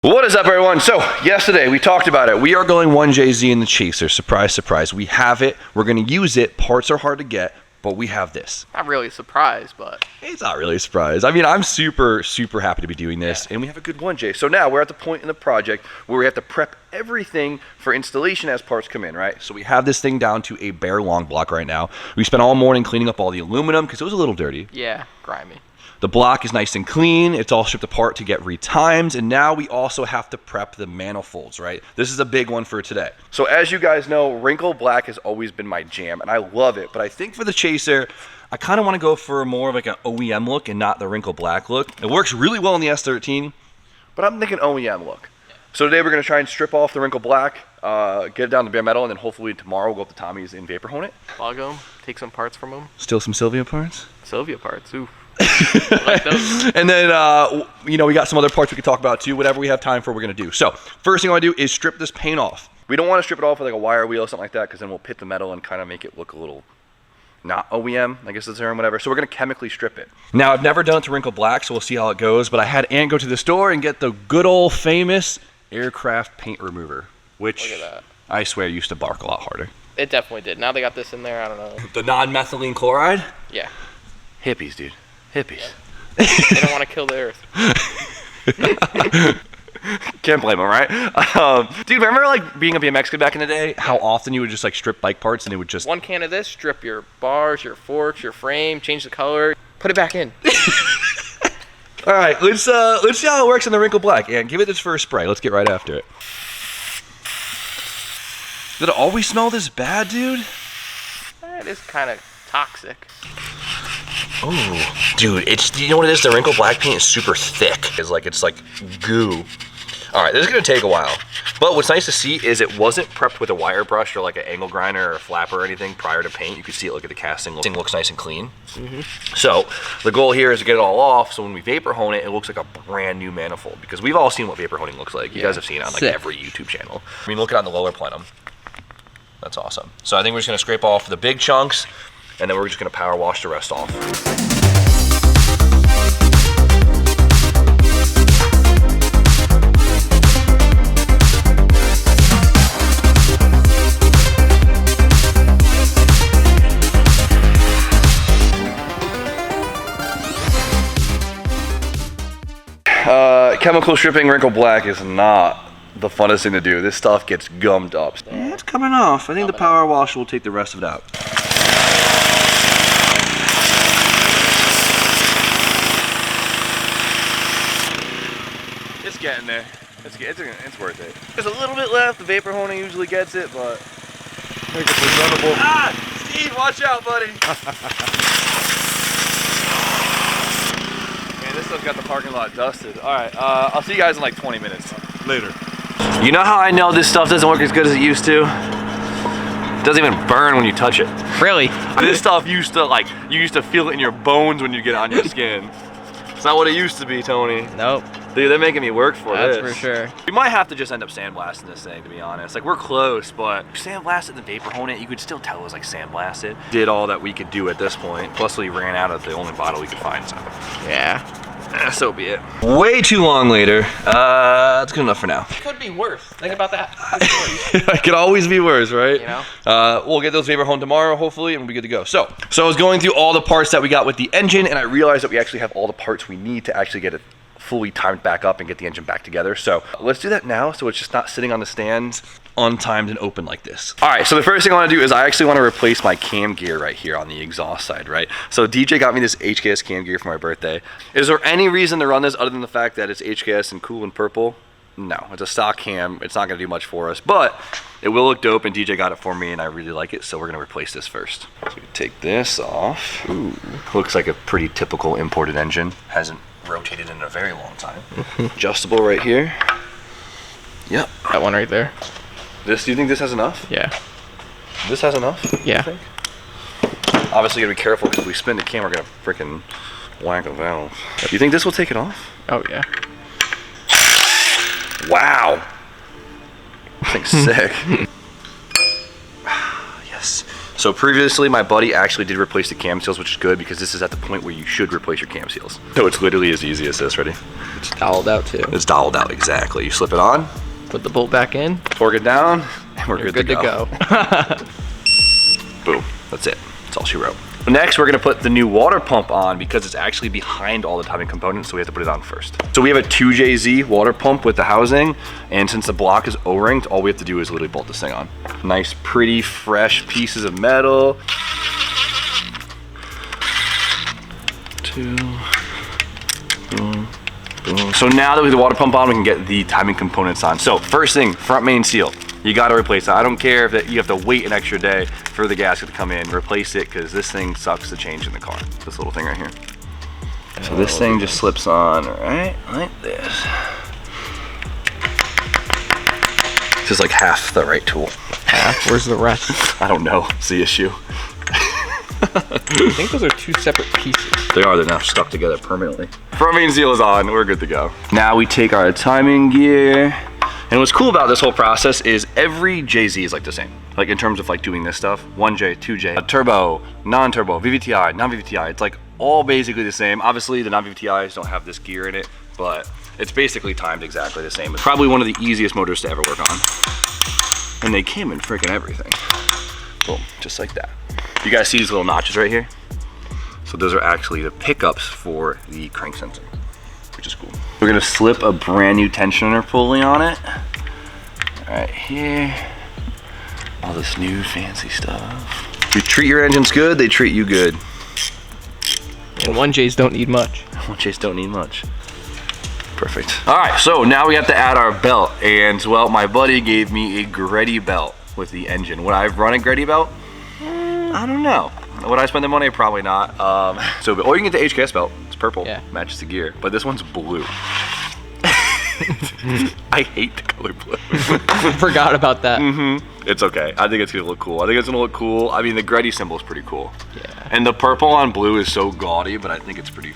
What is up, everyone? So yesterday we talked about it. We are going 1JZ in the Chaser. Surprise, surprise. We have it. We're going to use it. Parts are hard to get, but we have this. Not really surprised, but It's not really a surprise. I mean, I'm super happy to be doing this, and we have a good 1J. So now we're at the point in the project where we have to prep everything for installation as parts come in, right? So we have this thing down to a bare long block right now. We spent all morning cleaning up all the aluminum because it was a little dirty. yeah, grimy. The block is nice and clean. It's all shipped apart to get retimed. And now we also have to prep the manifolds, right? This is a big one for today. So as you guys know, wrinkle black has always been my jam, and I love it. But I think for the Chaser, I kind of want to go for more of like an OEM look and not the wrinkle black look. It works really well in the S13, but I'm thinking OEM look. So today we're going to try and strip off the wrinkle black, get it down to bare metal, and then hopefully tomorrow we'll go up to Tommy's and vapor hone it. Plug them, take some parts from them. Still some Sylvia parts? Sylvia parts, ooh. Like those. And then, you know, we got some other parts we could talk about too. Whatever we have time for, we're going to do. So first thing I want to do is strip this paint off. We don't want to strip it off with like a wire wheel or something like that, because then we'll pit the metal and kind of make it look a little not OEM, I guess is the term, whatever. So we're going to chemically strip it. Now, I've never done it to wrinkle black, so we'll see how it goes. But I had Ann go to the store and get the good old famous aircraft paint remover, which Look at that. I swear used to bark a lot harder. It definitely did. Now they got this in there, I don't know. The non-methylene chloride? Yeah. Hippies, dude. Hippies. They don't want to kill the earth. Can't blame them, right? Dude, remember like being a BMX kid back in the day? How often you would just like strip bike parts and it would just... One can of this, strip your bars, your forks, your frame, change the color, put it back in. All right, let's see how it works in the wrinkle black. And give it this first spray. Let's get right after it. Did it always smell this bad, dude? It is kind of toxic. Oh, dude, you know what it is? The wrinkle black paint is super thick. It's like goo. All right, this is gonna take a while. But what's nice to see is it wasn't prepped with a wire brush or like an angle grinder or a flapper or anything prior to paint. You can see it, look at the casting. The thing looks nice and clean. So the goal here is to get it all off, so when we vapor hone it, it looks like a brand new manifold, because we've all seen what vapor honing looks like. You guys have seen it on like every YouTube channel. I mean, look at it on the lower plenum. That's awesome. So I think we're just gonna scrape off the big chunks, and then we're just gonna power wash the rest off. Chemical stripping wrinkle black is not the funnest thing to do. This stuff gets gummed up. Yeah, it's coming off. I think the power wash will take the rest of it out. It's getting there. It's worth it. There's a little bit left. The vapor honing usually gets it, but make it presentable. Ah, Steve, watch out, buddy. Man, this stuff got the parking lot dusted. All right, I'll see you guys in like 20 minutes. Later. You know how I know this stuff doesn't work as good as it used to? It doesn't even burn when you touch it. Really? This stuff used to you used to feel it in your bones when you get it on your skin. It's not what it used to be, Tony. Nope. Dude, they're making me work for this. That's for sure. We might have to just end up sandblasting this thing, to be honest. Like, we're close, but sandblast it and vapor hone it, you could still tell it was like sandblasted. Did all that we could do at this point. Plus, we ran out of the only bottle we could find, so. Yeah. So be it. Way too long later. That's good enough for now. It could be worse. Think about that. It could always be worse, right? You know? We'll get those vapor home tomorrow, hopefully, and we'll be good to go. So I was going through all the parts that we got with the engine, and I realized that we actually have all the parts we need to actually get it fully timed back up and get the engine back together. So let's do that now, so it's just not sitting on the stands untimed and open like this. All right, so the first thing I want to do is I actually want to replace my cam gear right here on the exhaust side, right? So DJ got me this HKS cam gear for my birthday. Is there any reason to run this other than the fact that it's HKS and cool and purple? No, it's a stock cam. It's not going to do much for us, but it will look dope, and DJ got it for me and I really like it, so we're going to replace this first. So we take this off. Ooh, looks like a pretty typical imported engine. Hasn't rotated in a very long time. Adjustable right here. Yep. That one right there. Do you think this has enough? Yeah. This has enough? Yeah. Obviously, gotta be careful, because if we spin the cam, we're gonna freaking whack a valve. You think this will take it off? Oh, yeah. Wow. This thing's sick. Yes. So previously, my buddy actually did replace the cam seals, which is good because this is at the point where you should replace your cam seals. So it's literally as easy as this. Ready? It's doweled out too. It's doweled out, exactly. You slip it on, Put the bolt back in. torque it down, and we're You're good to go. Boom. That's it. That's all she wrote. Next, we're gonna put the new water pump on because it's actually behind all the timing components, so we have to put it on first. So we have a 2JZ water pump with the housing, and since the block is O-ringed, all we have to do is literally bolt this thing on. Nice, pretty, fresh pieces of metal. 2, boom, boom. So now that we have the water pump on, we can get the timing components on. So first thing, front main seal. You gotta replace it. I don't care if you have to wait an extra day for the gasket to come in. Replace it, because this thing sucks to change in the car. This little thing right here. So this thing just slips on, right, like this. This is like half the right tool. Half? Where's the rest? I don't know, it's the issue. I think those are 2 separate pieces. They are, they're now stuck together permanently. Front main seal is on, we're good to go. Now we take our timing gear. And what's cool about this whole process is every JZ is like the same. Like in terms of like doing this stuff, 1J, 2J, a turbo, non-turbo, VVTi, non-VVTi. It's like all basically the same. Obviously the non-VVTIs don't have this gear in it, but it's basically timed exactly the same. It's probably one of the easiest motors to ever work on. And they came in freaking everything. Boom, just like that. You guys see these little notches right here? So those are actually the pickups for the crank sensor, which is cool. We're gonna slip a brand new tensioner pulley on it. Right here. All this new fancy stuff. You treat your engines good, they treat you good. And 1Js don't need much. 1Js don't need much. Perfect. All right, so now we have to add our belt. And well, my buddy gave me a Greddy belt with the engine. Would I run a Greddy belt? I don't know. Would I spend the money? Probably not. Or you can get the HKS belt. It's purple, yeah. Matches the gear. But this one's blue. I hate the color blue. Forgot about that. It's okay. I think it's gonna look cool. I think it's gonna look cool. I mean, the Greddy symbol is pretty cool. Yeah. And the purple on blue is so gaudy, but I think it's funny.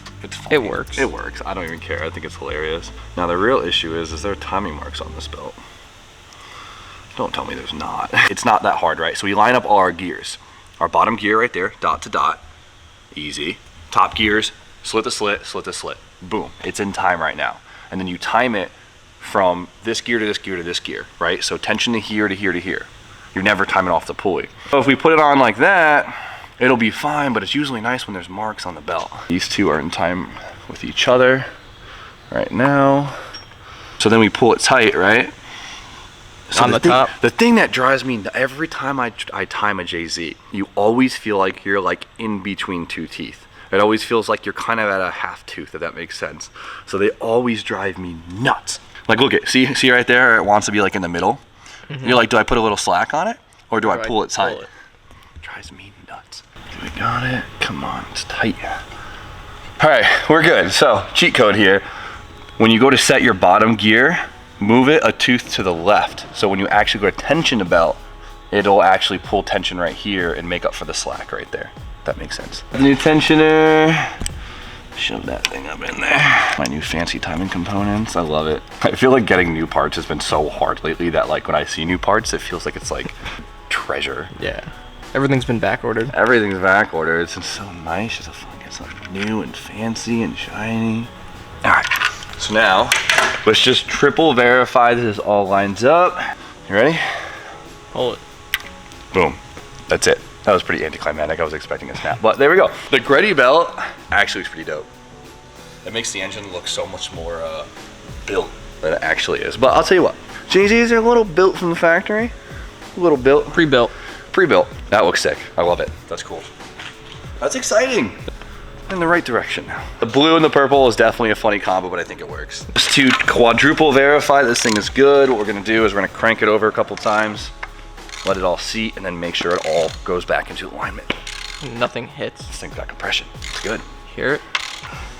It works. It works. I don't even care. I think it's hilarious. Now the real issue is there timing marks on this belt? Don't tell me there's not. It's not that hard, right? So we line up all our gears. Our bottom gear right there, dot to dot, easy. Top gears, slit to slit, slit to slit. Boom, it's in time right now. And then you time it from this gear to this gear to this gear, right? So tension to here to here to here. You never time it off the pulley. So if we put it on like that, it'll be fine, but it's usually nice when there's marks on the belt. These two are in time with each other right now. So then we pull it tight, right? So on the top. The thing that drives me every time I time a JZ, you always feel like you're like in between two teeth. It always feels like you're kind of at a half tooth, if that makes sense. So they always drive me nuts. Like look at, see right there, it wants to be like in the middle. You're like, do I put a little slack on it? Or do I pull it tight? It drives me nuts. We got it, come on, it's tight. All right, we're good. So cheat code here. When you go to set your bottom gear, move it a tooth to the left. So when you actually go to tension the belt, it'll actually pull tension right here and make up for the slack right there. If that makes sense. The new tensioner, shove that thing up in there. My new fancy timing components, I love it. I feel like getting new parts has been so hard lately that like when I see new parts, it feels like it's like treasure. Yeah, everything's been back ordered. Everything's back ordered. It's so nice. It's so new and fancy and shiny. All right. So now, let's just triple verify that this all lines up. You ready? Hold it. Boom. That's it. That was pretty anticlimactic. I was expecting a snap, but there we go. The Greddy belt actually is pretty dope. It makes the engine look so much more built than it actually is. But I'll tell you what, JZs are a little built from the factory. A little built. Pre-built. Pre-built. That looks sick. I love it. That's cool. That's exciting. In the right direction now. The blue and the purple is definitely a funny combo, but I think it works. Just to quadruple verify this thing is good, what we're gonna do is we're gonna crank it over a couple times, let it all seat, and then make sure it all goes back into alignment. Nothing hits. This thing's got compression. It's good. Hear it?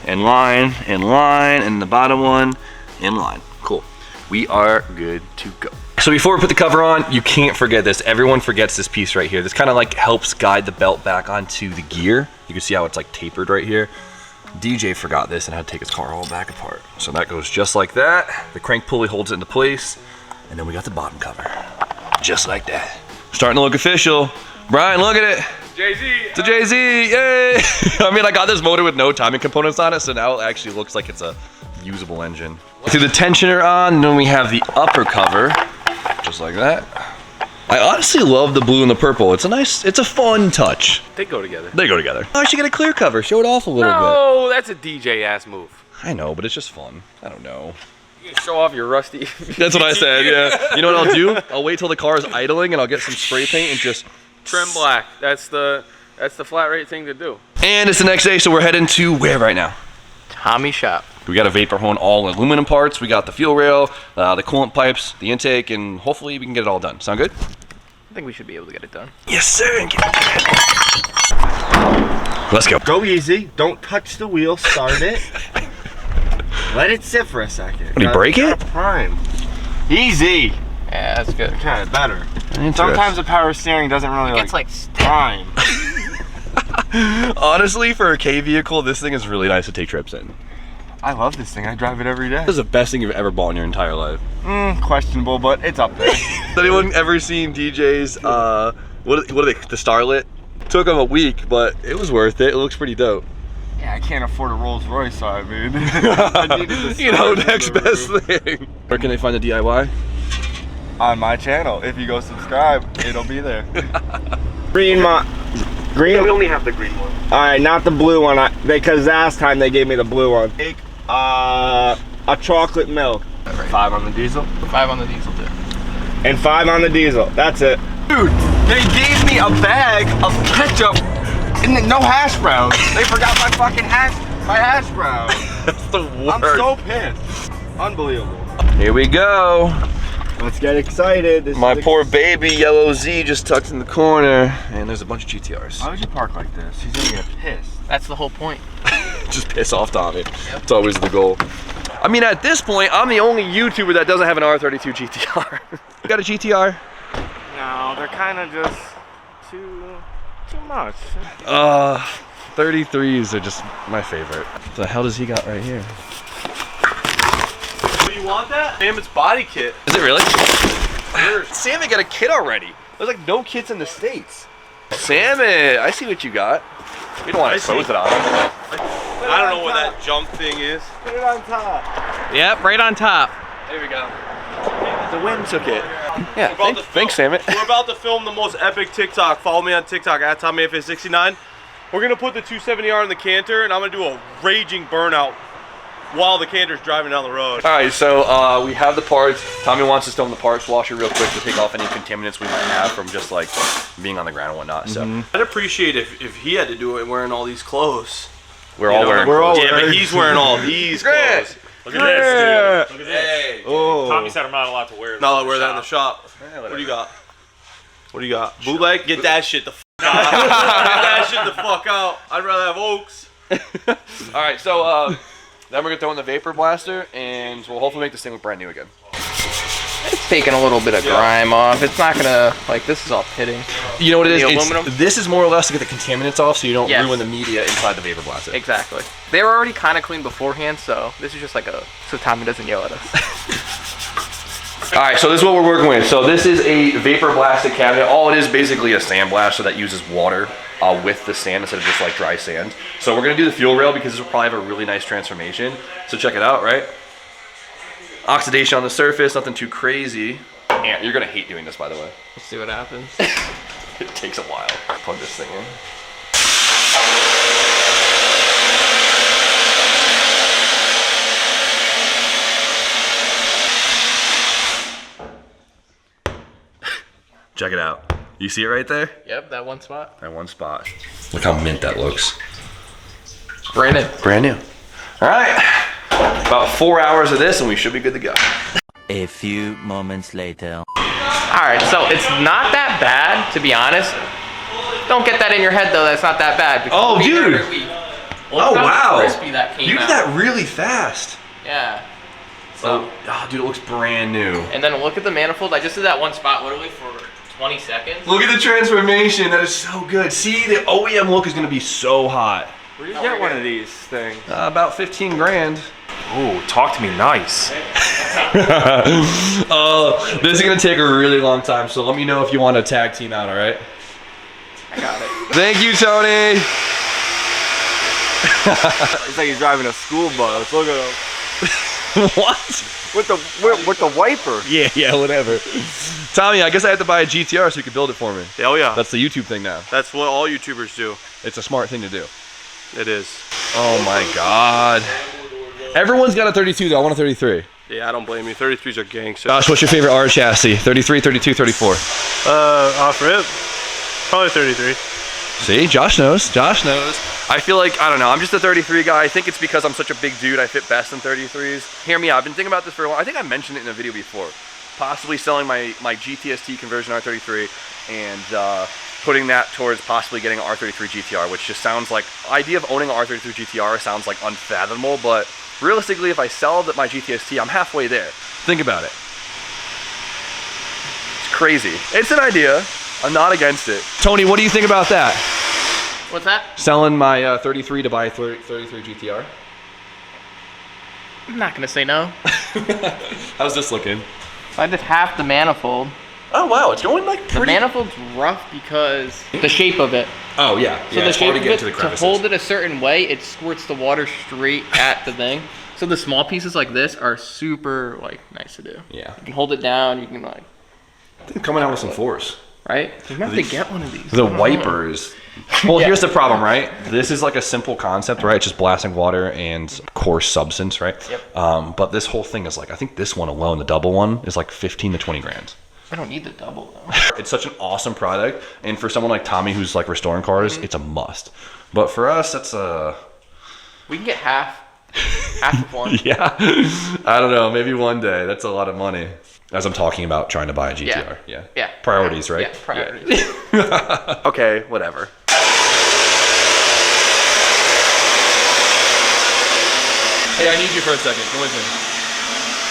In line, and the bottom one, in line. Cool. We are good to go. So before we put the cover on, you can't forget this. Everyone forgets this piece right here. This kind of like helps guide the belt back onto the gear. You can see how it's like tapered right here. DJ forgot this and had to take his car all back apart. So that goes just like that. The crank pulley holds it into place. And then we got the bottom cover. Just like that. Starting to look official. Brian, look at it. JZ. It's a JZ, yay! I mean, I got this motor with no timing components on it, so now it actually looks like it's a usable engine. See the tensioner on, and then we have the upper cover, just like that. I honestly love the blue and the purple. It's a fun touch. They go together. They go together. I should get a clear cover, show it off a little bit. No, that's a DJ ass move. I know, but it's just fun. I don't know. You can show off your rusty. That's what I said, yeah. You know what I'll do? I'll wait till the car is idling and I'll get some spray paint and just Trim black. That's the flat rate thing to do. And it's the next day, so we're heading to where right now? Tommy shop. We got a vapor hone, all aluminum parts. We got the fuel rail, the coolant pipes, the intake, and hopefully we can get it all done. Sound good? I think we should be able to get it done. Yes, sir. Let's go. Go easy. Don't touch the wheel. Start it. Let it sit for a second. What, do you break it? Prime. Easy. Yeah, that's good. Kind of better. Sometimes the power steering doesn't really It's like prime. Honestly, for a K vehicle, this thing is really nice to take trips in. I love this thing. I drive it every day. This is the best thing you've ever bought in your entire life. Questionable, but it's up there. Has anyone ever seen DJ's, what are they, the Starlet? Took them a week, but it was worth it. It looks pretty dope. Yeah, I can't afford a Rolls Royce, so I mean, I needed the You know, Starlet next in the best room. thing. Where can they find the DIY? On my channel. If you go subscribe, it'll be there. Green. We only have the green one. All right, not the blue one, because last time they gave me the blue one. Take a chocolate milk. 5 on the diesel. 5 on the diesel too. And 5 on the diesel. That's it. Dude, they gave me a bag of ketchup and then no hash browns. They forgot my fucking hash brown. That's the worst. I'm so pissed. Unbelievable. Here we go. Let's get excited. My poor baby yellow Z just tucked in the corner, and there's a bunch of GTRs. Why would you park like this? He's gonna get pissed. That's the whole point. Just piss off Tommy. It's always the goal. I mean, at this point, I'm the only YouTuber that doesn't have an R32 GTR. You got a GTR? No, they're kind of just too much. 33s are just my favorite. What the hell does he got right here? You want that? Damn, it's body kit. Is it really? Sammy got a kit already. There's like no kits in the States. Sammy, I see what you got. We don't want to expose it on. I don't know what that jump thing is. Put it on top. Yep, right on top. There we go. The wind took it. Yeah, We're about to thanks, Sammy. We're about to film the most epic TikTok. Follow me on TikTok at tommyfyeah69. We're gonna put the 270R in the canter, and I'm gonna do a raging burnout while the canter's driving down the road. All right, so we have the parts. Tommy wants us to own the parts washer real quick to take off any contaminants we might have from just like being on the ground and whatnot. So I'd appreciate if he had to do it wearing all these clothes. we're all wearing. Yeah, but he's wearing all these clothes. Look at this, dude. Look at this. Hey. Oh. Tommy said I'm not allowed to wear it. Now I wear that in the shop. What do you got? What do you got? Bootleg? Get that shit the fuck out. Get that shit the fuck out. I'd rather have Oaks. All right, so then we're gonna throw in the vapor blaster, and we'll hopefully make this thing look brand new again. It's taking a little bit of grime off. It's not gonna, like, this is all pitting. You know what it is? The It's- aluminum? this is more or less to get the contaminants off, so you don't Yes. ruin the media inside the vapor blaster. Exactly. They were already kind of clean beforehand, so this is just like so Tommy doesn't yell at us. All right, so this is what we're working with. So this is a vapor blasted cabinet. All it is basically a sandblaster that uses water with the sand instead of just like dry sand. So we're gonna do the fuel rail because this will probably have a really nice transformation. So check it out, right? Oxidation on the surface, nothing too crazy. And you're gonna hate doing this, by the way. Let's see what happens. It takes a while. Plug this thing in. Check it out. You see it right there? Yep, that one spot. That one spot. Look how mint that looks. Brand new. Brand new. All right. About 4 hours of this and we should be good to go. A few moments later. Alright, so it's not that bad, to be honest. Don't get that in your head, though, that's not that bad. because Oh, we dude. literally- Oh, look how wow. crispy that came You did out. that really fast. Yeah. So, Dude, it looks brand new. and then look at the manifold. I just did that one spot literally for 20 seconds. Look at the transformation. That is so good. See, the OEM look is going to be so hot. Where do you get one of these things? About 15 grand. Ooh, talk to me nice. This is going to take a really long time, so let me know if you want to tag team out, all right? I got it. Thank you, Tony. It's like he's driving a school bus. Look at him. What? With the wiper. Yeah, whatever. Tommy, I guess I have to buy a GTR so you can build it for me. Hell yeah. That's the YouTube thing now. That's what all YouTubers do. It's a smart thing to do. It is. Oh my God. Everyone's got a 32 though. I want a 33. Yeah, I don't blame you. 33s are gangster. Josh, what's your favorite R chassis? 33, 32, 34. Off rip. Probably 33. See, Josh knows. Josh knows. I feel like, I don't know, I'm just a 33 guy. I think it's because I'm such a big dude, I fit best in 33s. Hear me out, I've been thinking about this for a while. I think I mentioned it in a video before. Possibly selling my GTST conversion R33 and putting that towards possibly getting an R33 GTR, which just sounds like, idea of owning an R33 GTR sounds like unfathomable, but realistically, if I sell my GTST, I'm halfway there. Think about it. It's crazy. It's an idea. I'm not against it. Tony, what do you think about that? What's that? Selling my 33 to buy a 33 GTR? I'm not gonna say no. How's this looking? I did half the manifold. Oh wow, it's going like The manifold's rough because the shape of it. Oh yeah. So the shape of it, to hold it a certain way, it squirts the water straight at the thing. So the small pieces like this are super like nice to do. Yeah. You can hold it down. You can like. Coming out with some force. Right? You have to get one of these. The wipers. Well, Yeah. here's the problem, right? This is like a simple concept, right? Just blasting water and coarse substance, right? Yep. But this whole thing is like, I think this one alone, the double one, is like 15 to 20 grand. I don't need the double though. It's such an awesome product, and for someone like Tommy who's like restoring cars, it's a must. But for us, that's a... We can get half of one. Yeah. I don't know, maybe one day. That's a lot of money. As I'm talking about trying to buy a GTR. Yeah. Priorities, right? Yeah, priorities. Okay, whatever. Hey, I need you for a second. Come with me.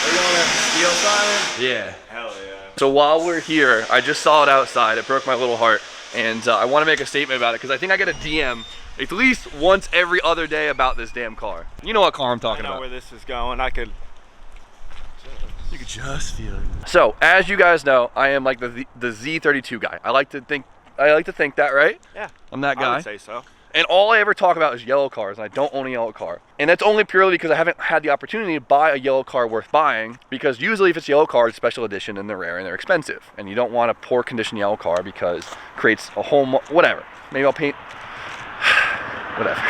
Are you on that steel side? Yeah. Hell yeah. So while we're here, I just saw it outside. It broke my little heart. And I want to make a statement about it because I think I get a DM at least once every other day about this damn car. You know what car I'm talking I know about. where this is going. You could just feel it. So, as you guys know, I am like the Z32 guy. I like to think that, right? Yeah. I'm that guy. I would say so. And all I ever talk about is yellow cars, and I don't own a yellow car. And that's only purely because I haven't had the opportunity to buy a yellow car worth buying, because usually if it's yellow car, it's special edition and they're rare and they're expensive. And you don't want a poor condition yellow car because it creates a whole, whatever. Maybe I'll paint, whatever.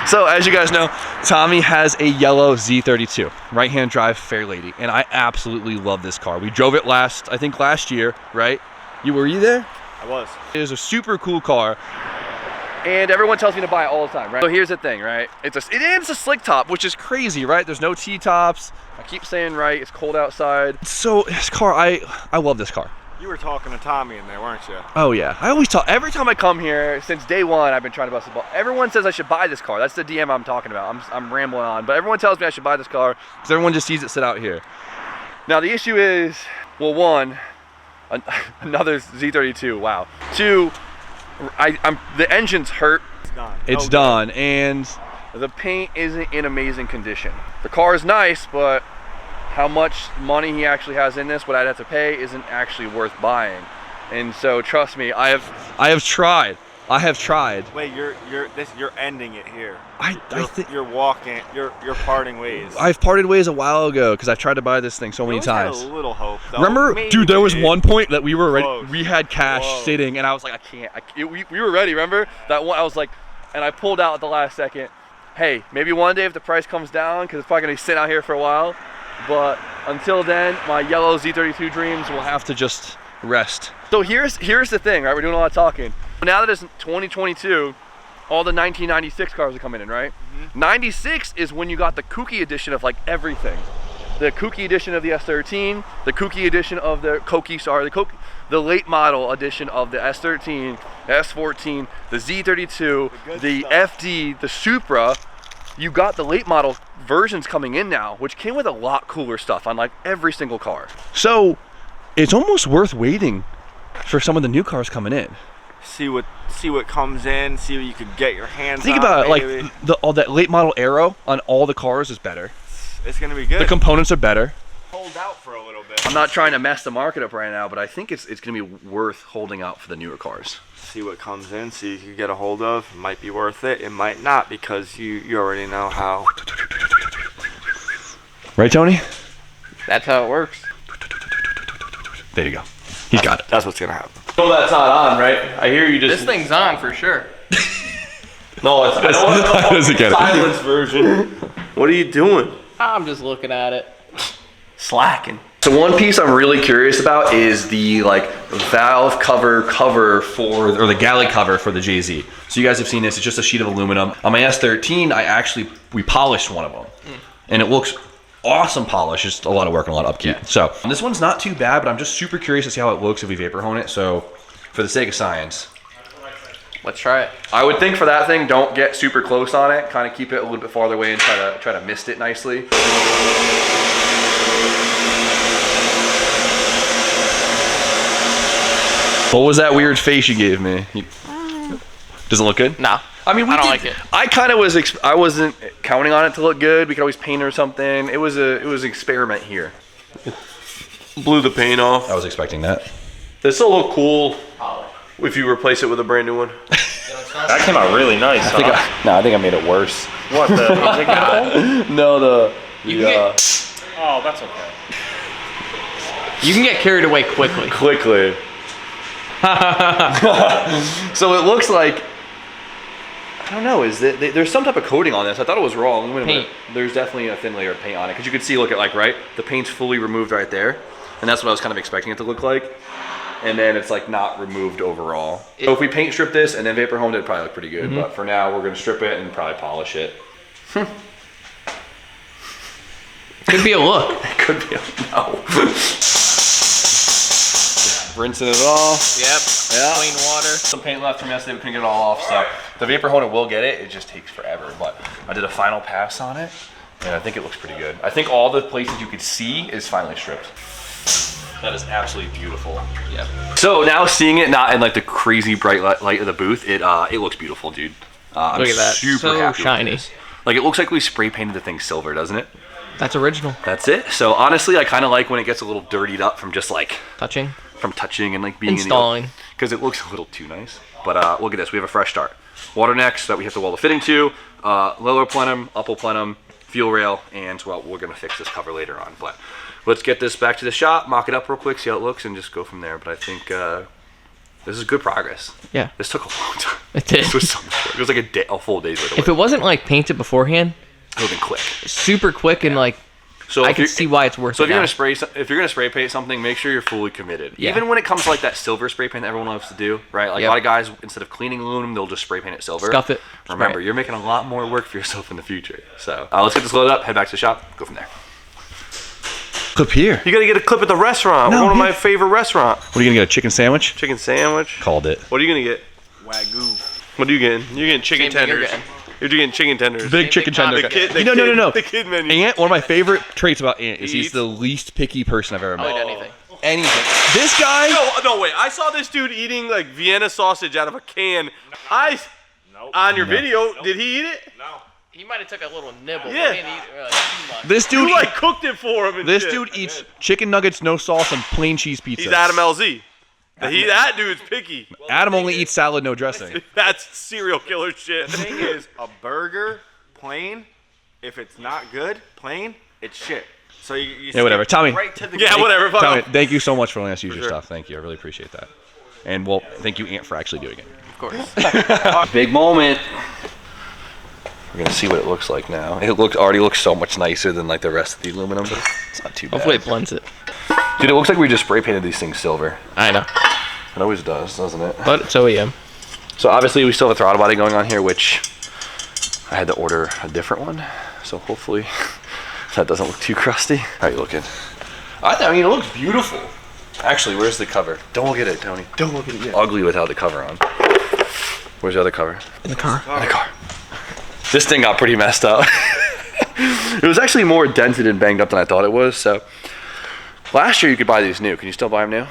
So as you guys know, Tommy has a yellow Z32, right-hand drive fair lady, and I absolutely love this car. We drove it last year, right? Were you there? I was. It is a super cool car. And everyone tells me to buy it all the time, right? So here's the thing, right? It's a slick top, which is crazy, right? There's no T-tops. I keep saying right, it's cold outside. So this car, I love this car. You were talking to Tommy in there, weren't you? Oh yeah, I always talk, every time I come here, since day one, I've been trying to bust the ball. Everyone says I should buy this car. That's the DM I'm talking about. I'm rambling on, but everyone tells me I should buy this car because everyone just sees it sit out here. Now the issue is, well, one, another Z32, wow. Two, the engine's hurt. It's done. It's done, and the paint isn't in amazing condition. The car is nice, but how much money he actually has in this, what I'd have to pay, isn't actually worth buying. And so, trust me, I have tried. Wait, you're ending it here. I think You're walking. You're parting ways. I've parted ways a while ago because I've tried to buy this thing so many You always times. had a little hope, though. Remember, Maybe. dude, there was one point that we were ready. Close. We had cash Close. sitting, and I was like, I can't. We were ready. Remember that one? I was like, and I pulled out at the last second. Hey, maybe one day if the price comes down, because it's probably gonna be sitting out here for a while. But until then, my yellow Z32 dreams will have to just rest. So here's the thing, right? We're doing a lot of talking. Now that it's 2022, all the 1996 cars are coming in, right? 96 is when you got the kooky edition of like everything. The kooky edition of the S13, the kooky edition of the late model edition of the S13, the S14, the Z32, the FD, the Supra. You got the late model versions coming in now, which came with a lot cooler stuff on like every single car. So it's almost worth waiting for some of the new cars coming in. See what comes in. See what you could get your hands on. Think about it, maybe. like all that late model aero on all the cars is better. It's gonna be good. The components are better. hold out for a little bit. I'm not trying to mess the market up right now, but I think it's going to be worth holding out for the newer cars. See what comes in, see if you can get a hold of. It might be worth it. It might not, because you already know how. Right, Tony? That's how it works. There you go. He's got it. That's what's gonna happen. No, that's not on, right? I hear you just. This thing's on for sure. No, it's. I don't want to call doesn't it get the it. silence version. What are you doing? I'm just looking at it. Slacking. So one piece I'm really curious about is the like valve cover for, or the galley cover for the JZ. So you guys have seen this, it's just a sheet of aluminum. On my S13, we polished one of them. And it looks awesome polish, just a lot of work and a lot of upkeep. So this one's not too bad, but I'm just super curious to see how it looks if we vapor hone it. So for the sake of science, Let's try it. I would think for that thing, don't get super close on it. Kind of keep it a little bit farther away and try to mist it nicely. What was that weird face you gave me? Does it look good? No. I mean, I don't like it. I kind of was. I wasn't counting on it to look good. We could always paint or something. It was an experiment here. Blew the paint off. I was expecting that. This will look cool if you replace it with a brand new one. That came out really nice. I think I made it worse. What the? No, Oh, that's okay. You can get carried away quickly. quickly. So it looks like, I don't know, there's some type of coating on this. I thought it was raw aluminum. Paint. There's definitely a thin layer of paint on it, because you could see, look at like, right, the paint's fully removed right there, and that's what I was kind of expecting it to look like. And then it's like not removed overall. So if we paint strip this and then vapor honed it, it'd probably look pretty good. But for now, we're gonna strip it and probably polish it. Could be a look. It could be no. Rinsing it off. Yep. Yeah. Clean water. Some paint left from yesterday, we couldn't get it all off, so the vapor honed will get it. It just takes forever, but I did a final pass on it, and I think it looks pretty good. I think all the places you could see is finally stripped. That is absolutely beautiful. Yep. So now seeing it not in like the crazy bright light of the booth, it looks beautiful, dude. I'm Look at that. super So happy with shiny. this. Like it looks like we spray painted the thing silver, doesn't it? That's original. That's it. So honestly, I kind of like when it gets a little dirtied up from just like Touching. from touching and like being Installing. because it looks a little too nice. But look at this, we have a fresh start. Water necks that we have to weld the fitting to, lower plenum, upper plenum, fuel rail, and well, we're gonna fix this cover later on. But let's get this back to the shop, mock it up real quick, see how it looks, and just go from there. But I think this is good progress. Yeah. This took a long time. It did. This was so much work. It was like a full day's worth of work. If it wasn't like painted beforehand, it would have been quick. super quick and like, So I if can you're- see why it's worth So it if you're now. gonna spray paint something, make sure you're fully committed. Yeah. Even when it comes to like that silver spray paint that everyone loves to do, right? Like Yep. a lot of guys, instead of cleaning aluminum, they'll just spray paint it silver. Scuff it. Remember, Spray it. you're making a lot more work for yourself in the future. So let's get this loaded up, head back to the shop, go from there. Clip here. You gotta get a clip at the restaurant. No, One of here. my favorite restaurants. What are you gonna get? A chicken sandwich? Chicken sandwich. Called it. What are you gonna get? Wagyu. What are you getting? You're getting chicken Same thing you're tenders. getting. You're getting chicken tenders. Big chicken thing, tender. The kid, the No. kid- The kid menu. Ant, one of my favorite traits about Ant is He he's eats? the least picky person I've ever met. I'll eat anything. Anything. This guy. No, wait. I saw this dude eating like Vienna sausage out of a can. On your video, did he eat it? He might have took a little nibble. Yeah. But he didn't eat too much. This dude. You like cooked it for him and This shit. dude eats chicken nuggets, no sauce, and plain cheese pizza. He's Adam LZ. That dude's picky. Adam only eats salad, no dressing. That's serial killer shit. The thing is, a burger, plain, if it's not good, plain, it's shit. So you Yeah, whatever. skip Tommy. Right to the Yeah, whatever. Fuck Tommy, off. thank you so much for letting us use your sure. stuff. Thank you. I really appreciate that. And well, thank you, Ant, for actually doing it. Of course. Big moment. We're gonna see what it looks like now. It already looks so much nicer than like the rest of the aluminum, but it's not too bad. Hopefully it blends it. Dude, it looks like we just spray painted these things silver. I know. It always does, doesn't it? But it's OEM. So obviously we still have a throttle body going on here, which I had to order a different one. So hopefully that doesn't look too crusty. How are you looking? I mean, it looks beautiful. Actually, where's the cover? Don't look at it, Tony. Don't look at it yet. Ugly without the cover on. Where's the other cover? In the car. In the car. This thing got pretty messed up. It was actually more dented and banged up than I thought it was. So last year you could buy these new. Can you still buy them new?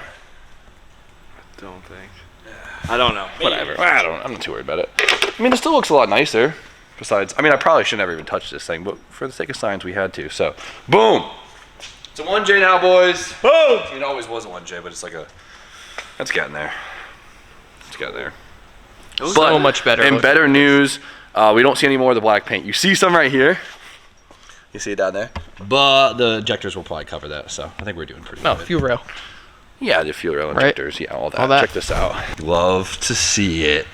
Don't think. I don't know. Whatever. I'm not too worried about it. I mean, it still looks a lot nicer. Besides, I mean, I probably should never even touch this thing, but for the sake of science, we had to. So, boom. It's a 1J now, boys. Boom! It always was a 1J, but it's like a. It's getting there. It's getting there. So much better. And better news, we don't see any more of the black paint. You see some right here. You see it down there. But the injectors will probably cover that, so I think we're doing pretty good. fuel rail. Yeah, the fuel rail injectors. Yeah, all that. All that. Check this out. Love to see it.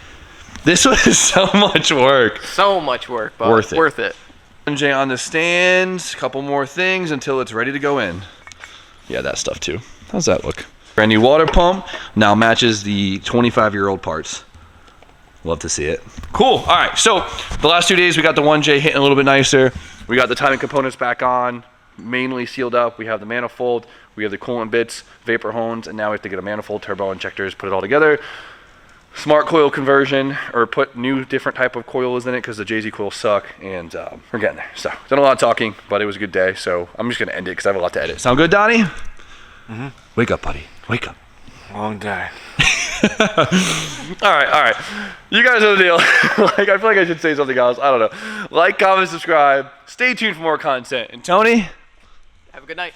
This was so much work. So much work, but Worth it. Worth it. 1J on the stands. Couple more things until it's ready to go in. Yeah, that stuff too. How's that look? Brand new water pump. Now matches the 25-year-old parts. Love to see it. Cool. All right. So the last 2 days we got the 1J hitting a little bit nicer. We got the timing components back on, mainly sealed up. We have the manifold. We have the coolant bits, vapor hones, and now we have to get a manifold, turbo injectors, put it all together. Smart coil conversion, or put new different type of coils in it because the JZ coils suck, and we're getting there. So done a lot of talking, but it was a good day. So I'm just gonna end it because I have a lot to edit. Sound good, Donnie? Mm-hmm. Wake up, buddy. Wake up. Long day. All right. You guys know the deal. Like, I feel like I should say something else. I don't know. Like, comment, subscribe. Stay tuned for more content. And Tony? Have a good night.